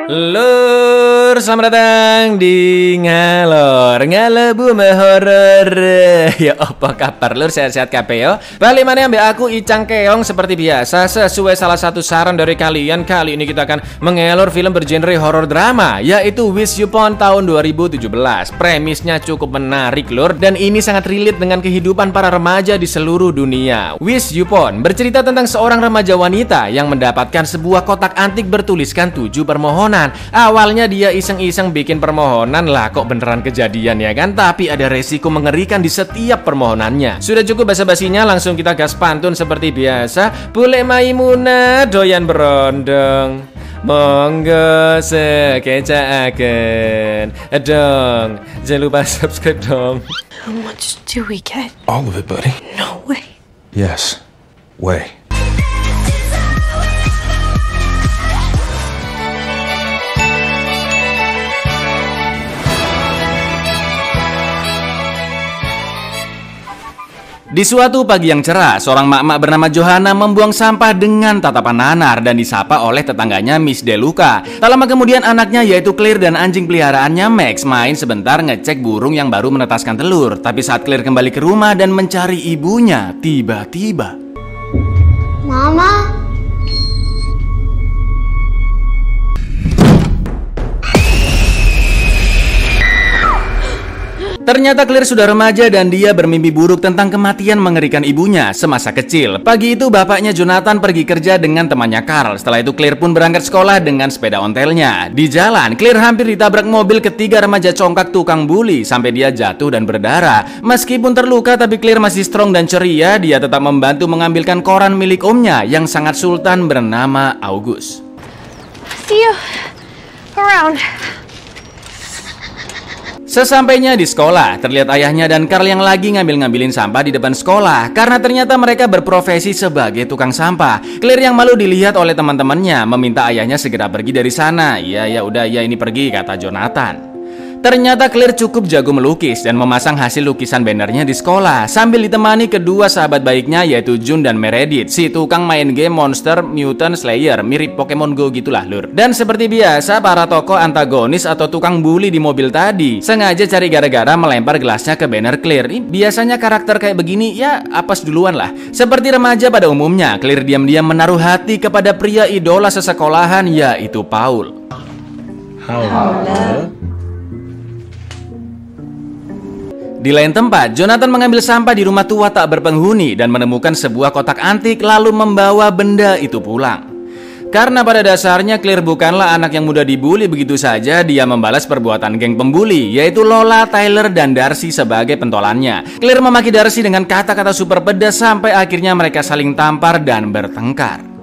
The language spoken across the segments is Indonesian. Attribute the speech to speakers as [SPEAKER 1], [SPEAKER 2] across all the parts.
[SPEAKER 1] Lur, selamat datang di Ngalor Horor. Ya apa kabar lur, sehat-sehat kabeh yo. Balik maneh ambek aku Icang Keong seperti biasa. Sesuai salah satu saran dari kalian, kali ini kita akan mengelor film bergenre horor drama, yaitu Wish You Upon tahun 2017. Premisnya cukup menarik lur, dan ini sangat relate dengan kehidupan para remaja di seluruh dunia. Wish You Upon bercerita tentang seorang remaja wanita yang mendapatkan sebuah kotak antik bertuliskan 7 permohonan. Awalnya dia iseng-iseng bikin permohonan, lah kok beneran kejadian ya kan. Tapi ada resiko mengerikan di setiap permohonannya. Sudah cukup basa-basinya, langsung kita gas pantun seperti biasa. Bule Maimunah doyan berondong, monggo sekecaaken dong. Jangan lupa subscribe dong.
[SPEAKER 2] How much do we get?
[SPEAKER 3] All of it, buddy.
[SPEAKER 2] No way.
[SPEAKER 3] Yes. Way.
[SPEAKER 1] Di suatu pagi yang cerah, seorang mak-mak bernama Johanna membuang sampah dengan tatapan nanar dan disapa oleh tetangganya Miss Deluca. Tak lama kemudian anaknya yaitu Claire dan anjing peliharaannya Max main sebentar ngecek burung yang baru menetaskan telur. Tapi saat Claire kembali ke rumah dan mencari ibunya, tiba-tiba
[SPEAKER 4] Mama.
[SPEAKER 1] Ternyata Claire sudah remaja dan dia bermimpi buruk tentang kematian mengerikan ibunya semasa kecil. Pagi itu bapaknya Jonathan pergi kerja dengan temannya Carl. Setelah itu Claire pun berangkat sekolah dengan sepeda ontelnya. Di jalan, Claire hampir ditabrak mobil ketiga remaja congkak tukang bully sampai dia jatuh dan berdarah. Meskipun terluka, tapi Claire masih strong dan ceria. Dia tetap membantu mengambilkan koran milik omnya yang sangat sultan bernama August.
[SPEAKER 2] See you around.
[SPEAKER 1] Sesampainya di sekolah, terlihat ayahnya dan Carl yang lagi ngambilin sampah di depan sekolah karena ternyata mereka berprofesi sebagai tukang sampah. Claire yang malu dilihat oleh teman-temannya meminta ayahnya segera pergi dari sana. Ya udah ya ini pergi, kata Jonathan. Ternyata Claire cukup jago melukis dan memasang hasil lukisan bannernya di sekolah sambil ditemani kedua sahabat baiknya yaitu Jun dan Meredith, si tukang main game Monster Mutant Slayer, mirip Pokemon Go gitulah lur. Dan seperti biasa, para tokoh antagonis atau tukang bully di mobil tadi sengaja cari gara-gara melempar gelasnya ke banner Claire. Biasanya karakter kayak begini ya apes duluan lah. Seperti remaja pada umumnya, Claire diam-diam menaruh hati kepada pria idola sesekolahan yaitu Paul.
[SPEAKER 3] Halo.
[SPEAKER 1] Di lain tempat, Jonathan mengambil sampah di rumah tua tak berpenghuni dan menemukan sebuah kotak antik lalu membawa benda itu pulang. Karena pada dasarnya Claire bukanlah anak yang mudah dibully begitu saja, dia membalas perbuatan geng pembuli yaitu Lola, Tyler, dan Darcy sebagai pentolannya. Claire memaki Darcy dengan kata-kata super pedas sampai akhirnya mereka saling tampar dan bertengkar.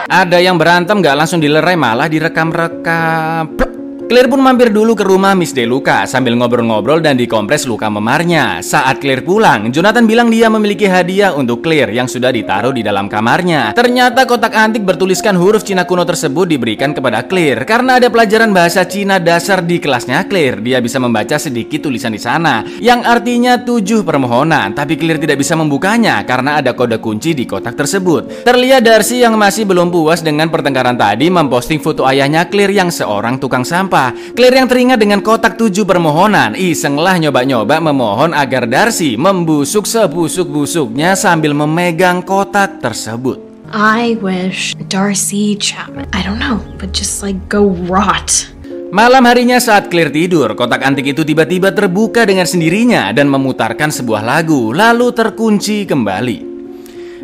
[SPEAKER 1] Ada yang berantem gak langsung dilerai, malah direkam-rekam. Claire pun mampir dulu ke rumah Miss Deluca sambil ngobrol-ngobrol dan dikompres luka memarnya. Saat Claire pulang, Jonathan bilang dia memiliki hadiah untuk Claire yang sudah ditaruh di dalam kamarnya. Ternyata kotak antik bertuliskan huruf Cina kuno tersebut diberikan kepada Claire karena ada pelajaran bahasa Cina dasar di kelasnya Claire. Dia bisa membaca sedikit tulisan di sana yang artinya 7 permohonan, tapi Claire tidak bisa membukanya karena ada kode kunci di kotak tersebut. Terlihat Darcy yang masih belum puas dengan pertengkaran tadi memposting foto ayahnya Claire yang seorang tukang sampah. Claire yang teringat dengan kotak 7 permohonan isenglah nyoba-nyoba memohon agar Darcy membusuk sebusuk-busuknya sambil memegang kotak tersebut.
[SPEAKER 2] I wish Darcy Chapman, I don't know, but just like go rot.
[SPEAKER 1] Malam harinya saat Claire tidur, kotak antik itu tiba-tiba terbuka dengan sendirinya dan memutarkan sebuah lagu lalu terkunci kembali.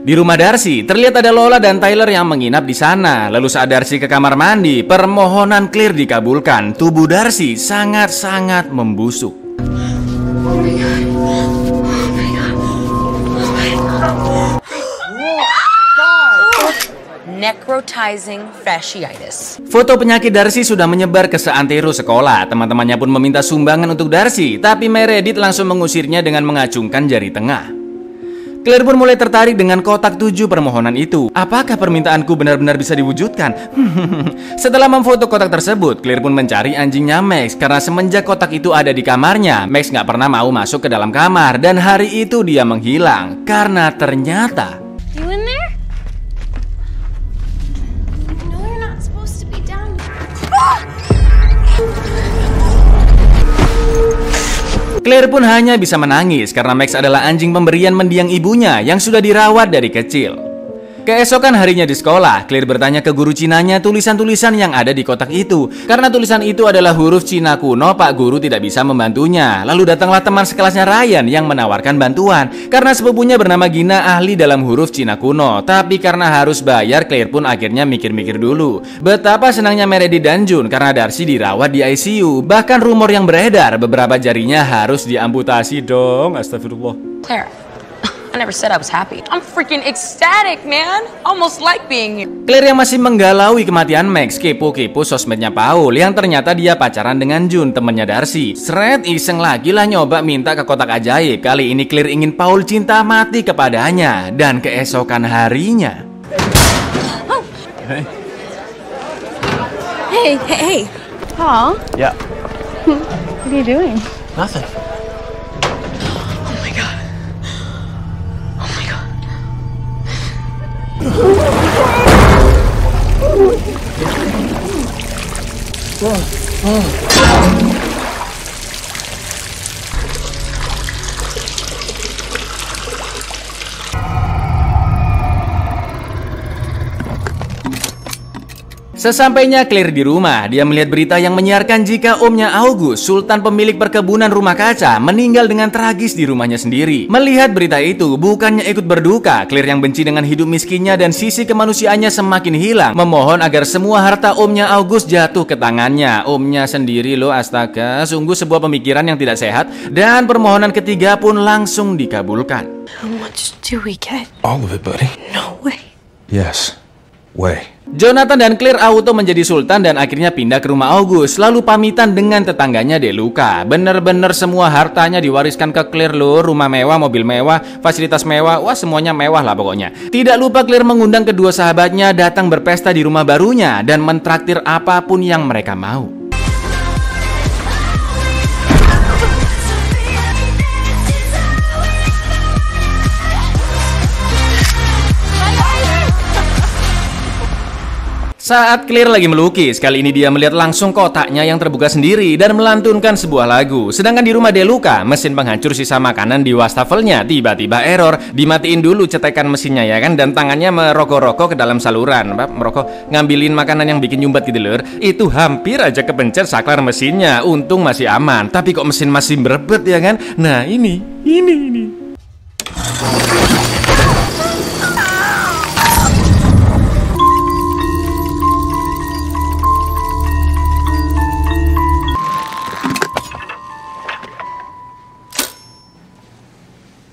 [SPEAKER 1] Di rumah Darcy, terlihat ada Lola dan Tyler yang menginap di sana. Lalu saat Darcy ke kamar mandi, permohonan Claire dikabulkan. Tubuh Darcy sangat-sangat membusuk.
[SPEAKER 2] Oh my god. Oh my god. Oh my god. Necrotizing fasciitis.
[SPEAKER 1] Foto penyakit Darcy sudah menyebar ke seantero sekolah. Teman-temannya pun meminta sumbangan untuk Darcy, tapi Meredith langsung mengusirnya dengan mengacungkan jari tengah. Claire pun mulai tertarik dengan kotak 7 permohonan itu. Apakah permintaanku benar-benar bisa diwujudkan? Setelah memfoto kotak tersebut, Claire pun mencari anjingnya Max. Karena semenjak kotak itu ada di kamarnya, Max nggak pernah mau masuk ke dalam kamar. Dan hari itu dia menghilang. Karena ternyata...
[SPEAKER 2] You in there? No, you're not supposed to be down there.
[SPEAKER 1] Claire pun hanya bisa menangis karena Max adalah anjing pemberian mendiang ibunya yang sudah dirawat dari kecil. Keesokan harinya di sekolah, Claire bertanya ke guru Cinanya tulisan-tulisan yang ada di kotak itu. Karena tulisan itu adalah huruf Cina kuno, Pak Guru tidak bisa membantunya. Lalu datanglah teman sekelasnya Ryan yang menawarkan bantuan. Karena sepupunya bernama Gina ahli dalam huruf Cina kuno. Tapi karena harus bayar, Claire pun akhirnya mikir-mikir dulu. Betapa senangnya Meredith dan June karena Darcy dirawat di ICU. Bahkan rumor yang beredar, beberapa jarinya harus diamputasi dong. Astagfirullah.
[SPEAKER 5] Claire, I never said I was happy. I'm freaking ecstatic, man. Almost like being here.
[SPEAKER 1] Claire yang masih menggalaui kematian Max kepo-kepo sosmednya Paul yang ternyata dia pacaran dengan June, temannya Darcy. Seret iseng lagi lah nyoba minta ke kotak ajaib. Kali ini Claire ingin Paul cinta mati kepadanya. Dan keesokan harinya...
[SPEAKER 5] Hey.
[SPEAKER 6] Paul,
[SPEAKER 3] Yeah.
[SPEAKER 6] what are you doing?
[SPEAKER 3] Nothing.
[SPEAKER 1] Sesampainya Claire di rumah, dia melihat berita yang menyiarkan jika omnya August, sultan pemilik perkebunan rumah kaca, meninggal dengan tragis di rumahnya sendiri. Melihat berita itu, bukannya ikut berduka, Claire yang benci dengan hidup miskinnya dan sisi kemanusiaannya semakin hilang, memohon agar semua harta omnya August jatuh ke tangannya. Omnya sendiri loh, astaga, sungguh sebuah pemikiran yang tidak sehat. Dan permohonan ketiga pun langsung dikabulkan.
[SPEAKER 2] How much do we get?
[SPEAKER 3] All of it, buddy.
[SPEAKER 2] No way.
[SPEAKER 3] Yes. Way.
[SPEAKER 1] Jonathan dan Claire auto menjadi sultan dan akhirnya pindah ke rumah August, lalu pamitan dengan tetangganya Deluca. Bener-bener semua hartanya diwariskan ke Claire loh, rumah mewah, mobil mewah, fasilitas mewah, wah semuanya mewah lah pokoknya. Tidak lupa Claire mengundang kedua sahabatnya datang berpesta di rumah barunya dan mentraktir apapun yang mereka mau. Saat Claire lagi melukis, kali ini dia melihat langsung kotaknya yang terbuka sendiri dan melantunkan sebuah lagu. Sedangkan di rumah Deluca, mesin penghancur sisa makanan di wastafelnya tiba-tiba error. Dimatiin dulu cetekan mesinnya ya kan, dan tangannya merokok-rokok ke dalam saluran. Merokok ngambilin makanan yang bikin nyumbat gitu lur. Itu hampir aja kepencet saklar mesinnya. Untung masih aman, tapi kok mesin masih berebet ya kan. Nah ini.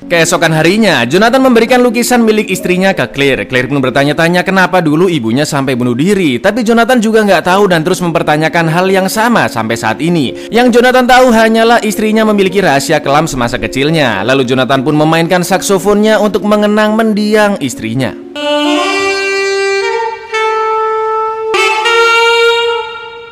[SPEAKER 1] Keesokan harinya, Jonathan memberikan lukisan milik istrinya ke Claire. Claire pun bertanya-tanya kenapa dulu ibunya sampai bunuh diri. Tapi Jonathan juga nggak tahu dan terus mempertanyakan hal yang sama sampai saat ini. Yang Jonathan tahu hanyalah istrinya memiliki rahasia kelam semasa kecilnya. Lalu Jonathan pun memainkan saksofonnya untuk mengenang mendiang istrinya.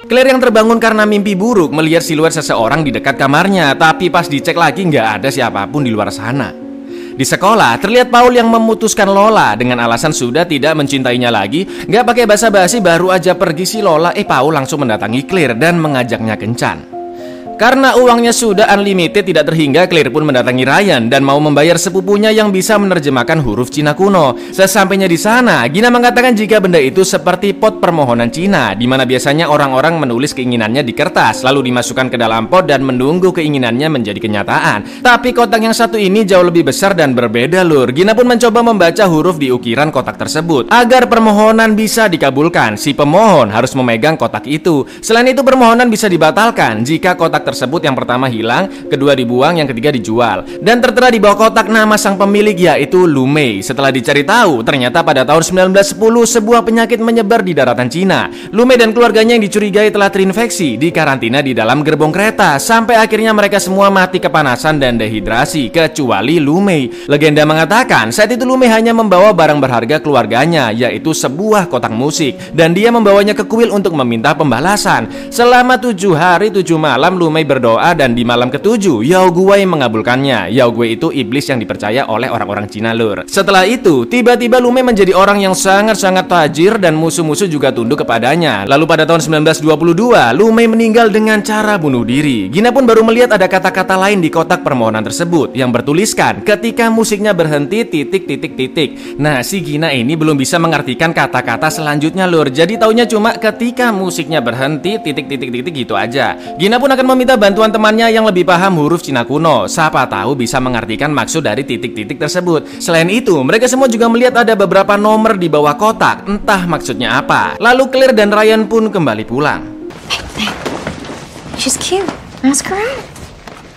[SPEAKER 1] Claire yang terbangun karena mimpi buruk melihat siluet seseorang di dekat kamarnya. Tapi pas dicek lagi nggak ada siapapun di luar sana. Di sekolah, terlihat Paul yang memutuskan Lola dengan alasan sudah tidak mencintainya lagi. Nggak pakai basa-basi baru aja pergi si Lola, Paul langsung mendatangi Claire dan mengajaknya kencan. Karena uangnya sudah unlimited tidak terhingga, Claire pun mendatangi Ryan dan mau membayar sepupunya yang bisa menerjemahkan huruf Cina kuno. Sesampainya di sana, Gina mengatakan jika benda itu seperti pot permohonan Cina, di mana biasanya orang-orang menulis keinginannya di kertas, lalu dimasukkan ke dalam pot dan menunggu keinginannya menjadi kenyataan. Tapi kotak yang satu ini jauh lebih besar dan berbeda lur. Gina pun mencoba membaca huruf di ukiran kotak tersebut. Agar permohonan bisa dikabulkan, si pemohon harus memegang kotak itu. Selain itu permohonan bisa dibatalkan jika kotak kotak tersebut yang pertama hilang, kedua dibuang, yang ketiga dijual. Dan tertera di bawah kotak nama sang pemilik yaitu Lu Mei. Setelah dicari tahu, ternyata pada tahun 1910 sebuah penyakit menyebar di daratan Cina. Lu Mei dan keluarganya yang dicurigai telah terinfeksi dikarantina di dalam gerbong kereta sampai akhirnya mereka semua mati kepanasan dan dehidrasi kecuali Lu Mei. Legenda mengatakan saat itu Lu Mei hanya membawa barang berharga keluarganya yaitu sebuah kotak musik dan dia membawanya ke kuil untuk meminta pembalasan. Selama 7 hari 7 malam Lu Mei berdoa dan di malam ke-7 Yao Guai mengabulkannya. Yao Guai itu iblis yang dipercaya oleh orang-orang Cina lur. Setelah itu tiba-tiba Lu Mei menjadi orang yang sangat-sangat tajir dan musuh-musuh juga tunduk kepadanya. Lalu pada tahun 1922 Lu Mei meninggal dengan cara bunuh diri. Gina pun baru melihat ada kata-kata lain di kotak permohonan tersebut yang bertuliskan ketika musiknya berhenti ... Nah si Gina ini belum bisa mengartikan kata-kata selanjutnya lur. Jadi taunya cuma ketika musiknya berhenti ... gitu aja. Gina pun akan meminta bantuan temannya yang lebih paham huruf Cina kuno. Siapa tahu bisa mengartikan maksud dari titik-titik tersebut. Selain itu mereka semua juga melihat ada beberapa nomor di bawah kotak. Entah maksudnya apa. Lalu Claire dan Ryan pun kembali pulang.
[SPEAKER 2] She's cute. Ask her out.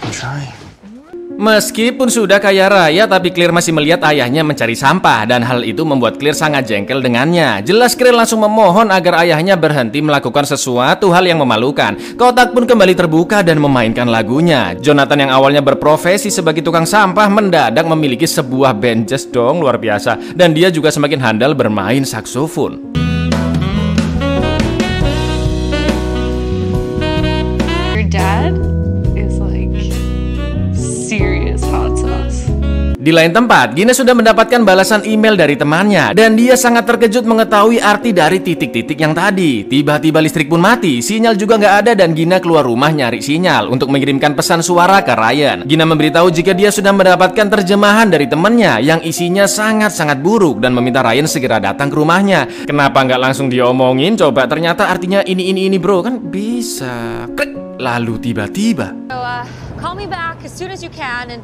[SPEAKER 3] I'm trying.
[SPEAKER 1] Meskipun sudah kaya raya, tapi Claire masih melihat ayahnya mencari sampah dan hal itu membuat Claire sangat jengkel dengannya. Jelas Claire langsung memohon agar ayahnya berhenti melakukan sesuatu hal yang memalukan. Kotak pun kembali terbuka dan memainkan lagunya. Jonathan yang awalnya berprofesi sebagai tukang sampah mendadak memiliki sebuah band jazz dong, luar biasa. Dan dia juga semakin handal bermain saksofon.
[SPEAKER 6] Your dad is like serious hot sauce.
[SPEAKER 1] Di lain tempat, Gina sudah mendapatkan balasan email dari temannya dan dia sangat terkejut mengetahui arti dari titik-titik yang tadi. Tiba-tiba listrik pun mati, sinyal juga nggak ada dan Gina keluar rumah nyari sinyal untuk mengirimkan pesan suara ke Ryan. Gina memberitahu jika dia sudah mendapatkan terjemahan dari temannya yang isinya sangat-sangat buruk dan meminta Ryan segera datang ke rumahnya. Kenapa nggak langsung diomongin? Coba ternyata artinya ini bro, kan bisa. Klik. Lalu tiba-tiba
[SPEAKER 5] Call me back as soon as you can and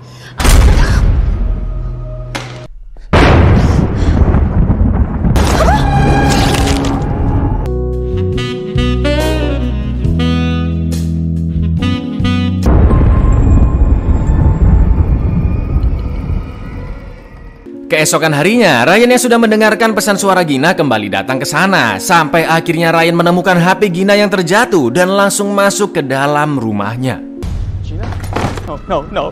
[SPEAKER 1] keesokan harinya, Ryan yang sudah mendengarkan pesan suara Gina kembali datang ke sana. Sampai akhirnya Ryan menemukan HP Gina yang terjatuh dan langsung masuk ke dalam rumahnya.
[SPEAKER 3] Gina? No!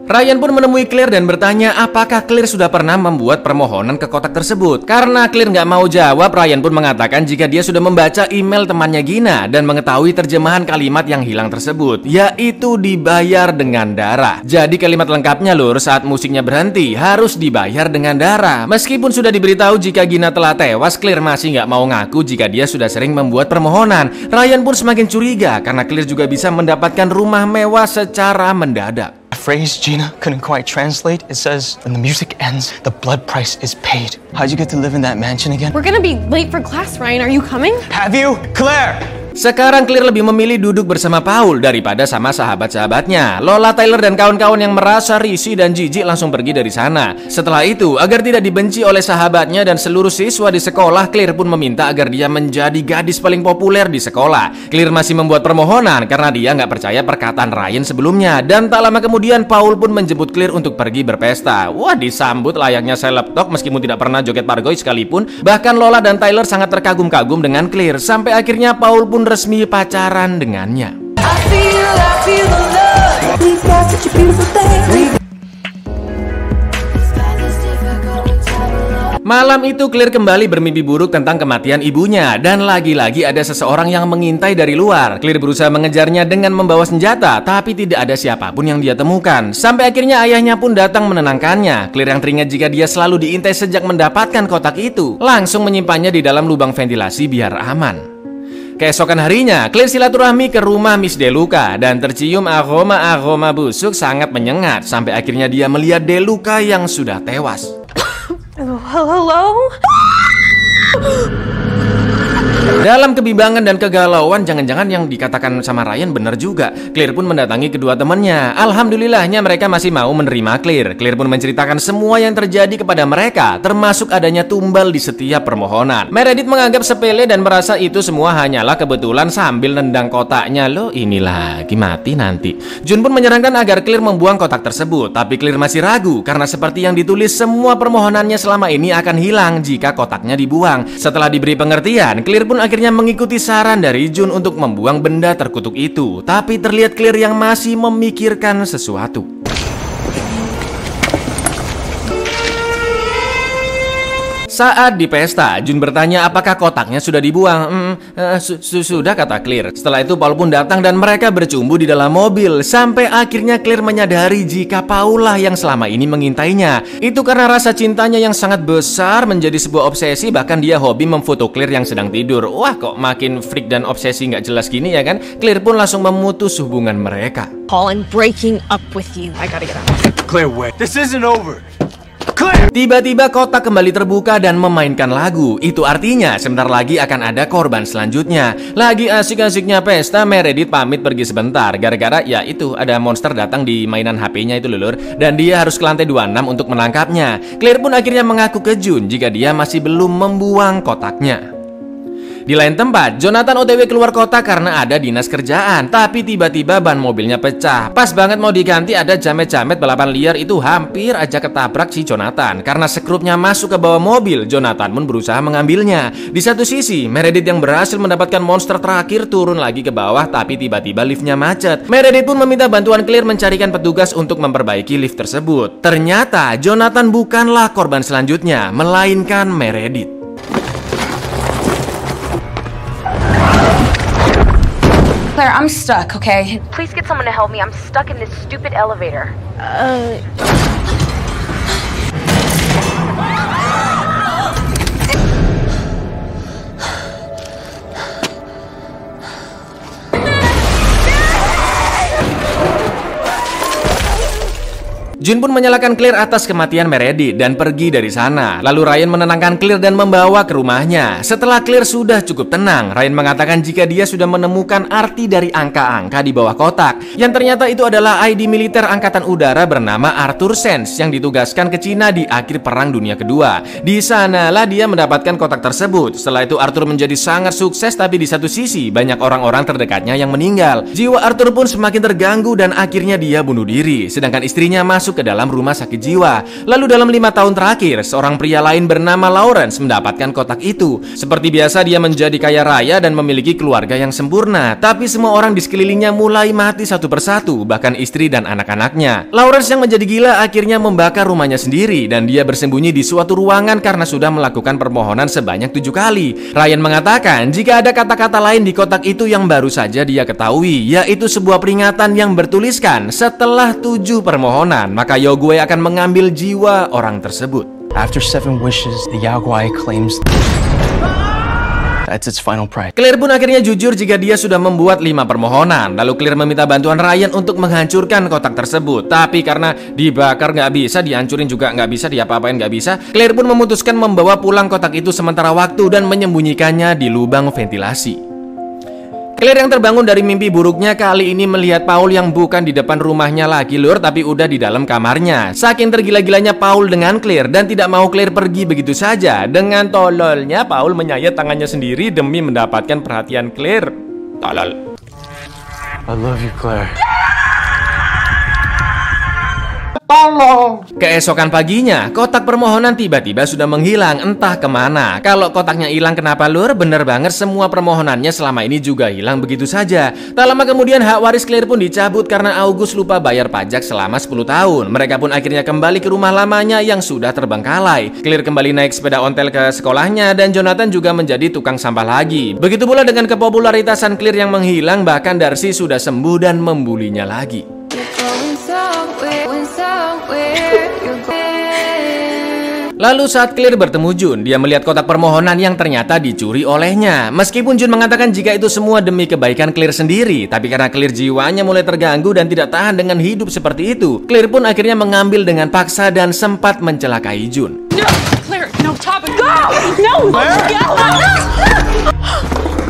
[SPEAKER 1] Ryan pun menemui Claire dan bertanya apakah Claire sudah pernah membuat permohonan ke kotak tersebut. Karena Claire nggak mau jawab, Ryan pun mengatakan jika dia sudah membaca email temannya Gina dan mengetahui terjemahan kalimat yang hilang tersebut, yaitu dibayar dengan darah. Jadi kalimat lengkapnya lur, saat musiknya berhenti harus dibayar dengan darah. Meskipun sudah diberitahu jika Gina telah tewas, Claire masih nggak mau ngaku jika dia sudah sering membuat permohonan. Ryan pun semakin curiga karena Claire juga bisa mendapatkan rumah mewah secara mendadak.
[SPEAKER 3] A phrase Gina couldn't quite translate. It says, when the music ends, the blood price is paid. How'd you get to live in that mansion again?
[SPEAKER 6] We're gonna be late for class, Ryan. Are you coming?
[SPEAKER 3] Have you? Claire!
[SPEAKER 1] Sekarang Claire lebih memilih duduk bersama Paul daripada sama sahabat-sahabatnya. Lola, Tyler, dan kawan-kawan yang merasa risih dan jijik langsung pergi dari sana. Setelah itu, agar tidak dibenci oleh sahabatnya dan seluruh siswa di sekolah, Claire pun meminta agar dia menjadi gadis paling populer di sekolah. Claire masih membuat permohonan karena dia nggak percaya perkataan Ryan sebelumnya. Dan tak lama kemudian, Paul pun menjemput Claire untuk pergi berpesta. Wah, disambut layaknya seleb talk meskipun tidak pernah joget pargoy sekalipun. Bahkan Lola dan Tyler sangat terkagum-kagum dengan Claire. Sampai akhirnya Paul pun resmi pacaran dengannya. Malam itu Claire kembali bermimpi buruk tentang kematian ibunya. Dan lagi-lagi ada seseorang yang mengintai dari luar. Claire berusaha mengejarnya dengan membawa senjata, tapi tidak ada siapapun yang dia temukan. Sampai akhirnya ayahnya pun datang menenangkannya. Claire yang teringat jika dia selalu diintai sejak mendapatkan kotak itu, langsung menyimpannya di dalam lubang ventilasi biar aman. Keesokan harinya, Claire silaturahmi ke rumah Miss Deluca dan tercium aroma busuk sangat menyengat. Sampai akhirnya dia melihat Deluca yang sudah tewas.
[SPEAKER 6] Hello?
[SPEAKER 1] Dalam kebimbangan dan kegalauan, jangan-jangan yang dikatakan sama Ryan benar juga. Claire pun mendatangi kedua temannya. Alhamdulillahnya mereka masih mau menerima Claire. Claire pun menceritakan semua yang terjadi kepada mereka, termasuk adanya tumbal di setiap permohonan. Meredith menganggap sepele dan merasa itu semua hanyalah kebetulan sambil nendang kotaknya. Loh, ini lagi mati nanti. Jun pun menyarankan agar Claire membuang kotak tersebut, tapi Claire masih ragu karena seperti yang ditulis, semua permohonannya selama ini akan hilang jika kotaknya dibuang. Setelah diberi pengertian, Claire pun akhirnya mengikuti saran dari Jun untuk membuang benda terkutuk itu. Tapi terlihat Claire yang masih memikirkan sesuatu. Saat di pesta, Jun bertanya apakah kotaknya sudah dibuang. Sudah, kata Claire. Setelah itu Paul pun datang dan mereka bercumbu di dalam mobil. Sampai akhirnya Claire menyadari jika Paul lah yang selama ini mengintainya. Itu karena rasa cintanya yang sangat besar menjadi sebuah obsesi. Bahkan dia hobi memfoto Claire yang sedang tidur. Wah, kok makin freak dan obsesi nggak jelas gini ya kan. Claire pun langsung memutus hubungan mereka.
[SPEAKER 6] Paul, I'm breaking up with you. I gotta get out.
[SPEAKER 3] Claire, wait. This isn't over.
[SPEAKER 1] Tiba-tiba kotak kembali terbuka dan memainkan lagu. Itu artinya sebentar lagi akan ada korban selanjutnya. Lagi asik-asiknya pesta, Meredith pamit pergi sebentar. Gara-gara ya itu ada monster datang di mainan HP-nya itu lulur. Dan dia harus ke lantai 26 untuk menangkapnya. Claire pun akhirnya mengaku ke Jun jika dia masih belum membuang kotaknya. Di lain tempat, Jonathan OTW keluar kota karena ada dinas kerjaan. Tapi tiba-tiba ban mobilnya pecah. Pas banget mau diganti, ada jamet-jamet balapan liar itu hampir aja ketabrak si Jonathan. Karena sekrupnya masuk ke bawah mobil, Jonathan pun berusaha mengambilnya. Di satu sisi, Meredith yang berhasil mendapatkan monster terakhir turun lagi ke bawah. Tapi tiba-tiba liftnya macet. Meredith pun meminta bantuan Claire mencarikan petugas untuk memperbaiki lift tersebut. Ternyata Jonathan bukanlah korban selanjutnya, melainkan Meredith.
[SPEAKER 5] Claire, I'm stuck, okay? Please get someone to help me. I'm stuck in this stupid elevator.
[SPEAKER 1] Jun pun menyalahkan Claire atas kematian Meredith dan pergi dari sana. Lalu Ryan menenangkan Claire dan membawa ke rumahnya. Setelah Claire sudah cukup tenang, Ryan mengatakan jika dia sudah menemukan arti dari angka-angka di bawah kotak. Yang ternyata itu adalah ID militer Angkatan Udara bernama Arthur Sands yang ditugaskan ke Cina di akhir Perang Dunia Kedua. Di sanalah dia mendapatkan kotak tersebut. Setelah itu Arthur menjadi sangat sukses, tapi di satu sisi banyak orang-orang terdekatnya yang meninggal. Jiwa Arthur pun semakin terganggu dan akhirnya dia bunuh diri. Sedangkan istrinya masuk ke dalam rumah sakit jiwa. Lalu dalam 5 tahun terakhir, seorang pria lain bernama Lawrence mendapatkan kotak itu. Seperti biasa dia menjadi kaya raya dan memiliki keluarga yang sempurna. Tapi semua orang di sekelilingnya mulai mati satu persatu, bahkan istri dan anak-anaknya. Lawrence yang menjadi gila akhirnya membakar rumahnya sendiri dan dia bersembunyi di suatu ruangan karena sudah melakukan permohonan sebanyak 7 kali. Ryan mengatakan jika ada kata-kata lain di kotak itu yang baru saja dia ketahui, yaitu sebuah peringatan yang bertuliskan setelah 7 permohonan maka Yogwei akan mengambil jiwa orang tersebut.
[SPEAKER 3] After 7 wishes, the Yagwai claims that's its final price.
[SPEAKER 1] Claire pun akhirnya jujur jika dia sudah membuat 5 permohonan. Lalu Claire meminta bantuan Ryan untuk menghancurkan kotak tersebut. Tapi karena dibakar nggak bisa, dihancurin juga nggak bisa, diapa-apain nggak bisa, Claire pun memutuskan membawa pulang kotak itu sementara waktu dan menyembunyikannya di lubang ventilasi. Claire yang terbangun dari mimpi buruknya kali ini melihat Paul yang bukan di depan rumahnya lagi lur, tapi udah di dalam kamarnya. Saking tergila-gilanya Paul dengan Claire dan tidak mau Claire pergi begitu saja. Dengan tololnya Paul menyayat tangannya sendiri demi mendapatkan perhatian Claire. Tolol.
[SPEAKER 3] I love you, Claire.
[SPEAKER 1] Tolong. Keesokan paginya, kotak permohonan tiba-tiba sudah menghilang entah kemana. Kalau kotaknya hilang kenapa lur? Bener banget, semua permohonannya selama ini juga hilang begitu saja. Tak lama kemudian hak waris Claire pun dicabut karena August lupa bayar pajak selama 10 tahun. Mereka pun akhirnya kembali ke rumah lamanya yang sudah terbengkalai. Claire kembali naik sepeda ontel ke sekolahnya dan Jonathan juga menjadi tukang sampah lagi. Begitu pula dengan kepopularitasan Claire yang menghilang, bahkan Darcy sudah sembuh dan membulinya lagi. Lalu saat Claire bertemu Jun, dia melihat kotak permohonan yang ternyata dicuri olehnya. Meskipun Jun mengatakan jika itu semua demi kebaikan Claire sendiri, tapi karena Claire jiwanya mulai terganggu dan tidak tahan dengan hidup seperti itu, Claire pun akhirnya mengambil dengan paksa dan sempat mencelakai Jun.
[SPEAKER 6] No, Claire, no, stop it. Go!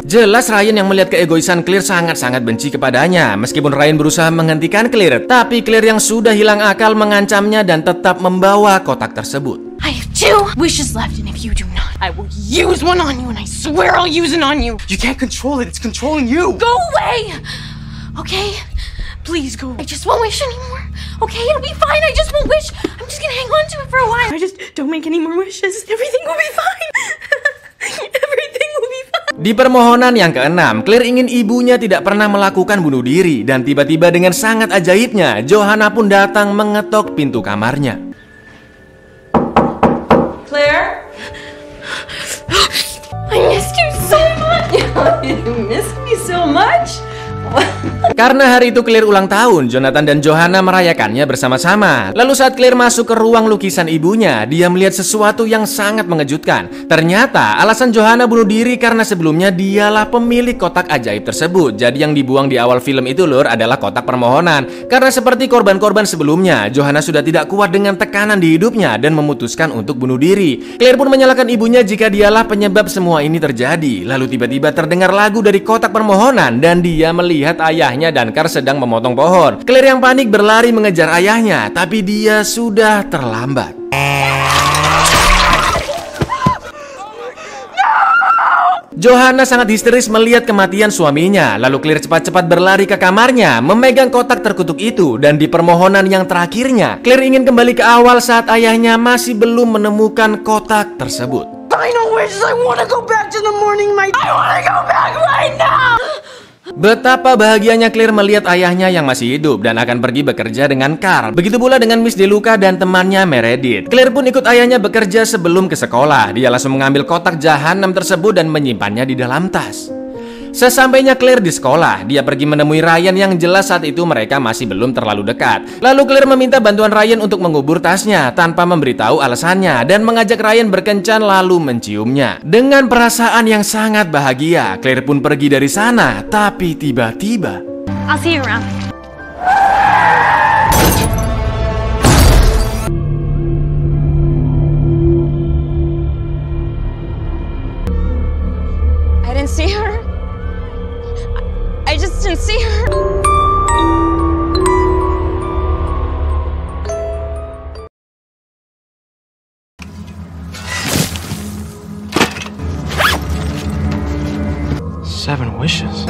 [SPEAKER 1] Jelas Ryan yang melihat keegoisan Claire sangat-sangat benci kepadanya. Meskipun Ryan berusaha menghentikan Claire, tapi Claire yang sudah hilang akal mengancamnya dan tetap membawa kotak tersebut.
[SPEAKER 2] I have 2 wishes left, and if you do not, I will use one on you, and I swear I'll use it on you.
[SPEAKER 3] You can't control it. It's controlling you.
[SPEAKER 2] Go away! Okay? Please go. I just won't wish anymore. Okay, it'll be fine. I just won't wish. I'm just gonna hang on to it for a while. I just don't make any more wishes. Everything will be fine. Everything will be fine.
[SPEAKER 1] Di permohonan yang ke-6, Claire ingin ibunya tidak pernah melakukan bunuh diri. Dan tiba-tiba dengan sangat ajaibnya, Johanna pun datang mengetok pintu kamarnya.
[SPEAKER 5] Claire?
[SPEAKER 2] I missed you so much.
[SPEAKER 5] You missed me so much?
[SPEAKER 1] Karena hari itu Claire ulang tahun, Jonathan dan Johanna merayakannya bersama-sama. Lalu saat Claire masuk ke ruang lukisan ibunya, dia melihat sesuatu yang sangat mengejutkan. Ternyata alasan Johanna bunuh diri karena sebelumnya dialah pemilik kotak ajaib tersebut. Jadi yang dibuang di awal film itu lur adalah kotak permohonan. Karena seperti korban-korban sebelumnya, Johanna sudah tidak kuat dengan tekanan di hidupnya dan memutuskan untuk bunuh diri. Claire pun menyalahkan ibunya jika dialah penyebab semua ini terjadi. Lalu tiba-tiba terdengar lagu dari kotak permohonan dan dia melihat ayahnya Dankar sedang memotong pohon. Claire yang panik berlari mengejar ayahnya, tapi dia sudah terlambat. Johanna sangat histeris melihat kematian suaminya. Lalu Claire cepat-cepat berlari ke kamarnya, memegang kotak terkutuk itu. Dan di permohonan yang terakhirnya, Claire ingin kembali ke awal saat ayahnya masih belum menemukan kotak tersebut.
[SPEAKER 2] Final wishes. I want to go back to the morning light. I want to go back right now.
[SPEAKER 1] Betapa bahagianya Claire melihat ayahnya yang masih hidup dan akan pergi bekerja dengan Carl. Begitu pula dengan Miss DeLuca dan temannya Meredith. Claire pun ikut ayahnya bekerja sebelum ke sekolah. Dia langsung mengambil kotak jahanam tersebut dan menyimpannya di dalam tas. Sesampainya Claire di sekolah, dia pergi menemui Ryan yang jelas saat itu mereka masih belum terlalu dekat. Lalu Claire meminta bantuan Ryan untuk mengubur tasnya tanpa memberitahu alasannya dan mengajak Ryan berkencan lalu menciumnya. Dengan perasaan yang sangat bahagia, Claire pun pergi dari sana, tapi tiba-tiba
[SPEAKER 2] I'll see you around.
[SPEAKER 6] I didn't see her. I just didn't see her.
[SPEAKER 3] Seven wishes.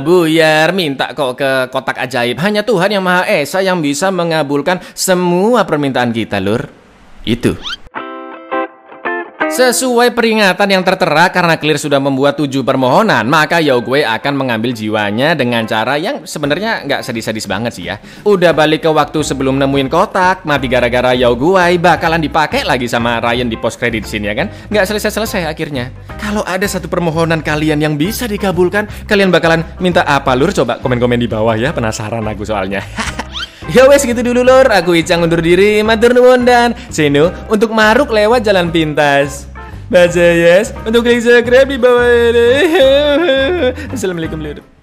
[SPEAKER 1] Buyar minta kok ke kotak ajaib. Hanya Tuhan yang Maha Esa yang bisa mengabulkan semua permintaan kita, lur. Itu. Sesuai peringatan yang tertera karena Claire sudah membuat 7 permohonan, maka Yaogwei akan mengambil jiwanya dengan cara yang sebenarnya nggak sadis-sadis banget sih ya. Udah balik ke waktu sebelum nemuin kotak, mati gara-gara Yaogwei bakalan dipakai lagi sama Ryan di post credit scene ya kan? Nggak selesai-selesai akhirnya. Kalau ada satu permohonan kalian yang bisa dikabulkan, kalian bakalan minta apa lur? Coba komen-komen di bawah ya, penasaran aku soalnya. Ya wes gitu dulu lor, aku Icang undur diri, matur nuwun dan seno untuk maruk lewat jalan pintas. Baca yes, untuk klik subscribe di bawah ini. Assalamualaikum lor.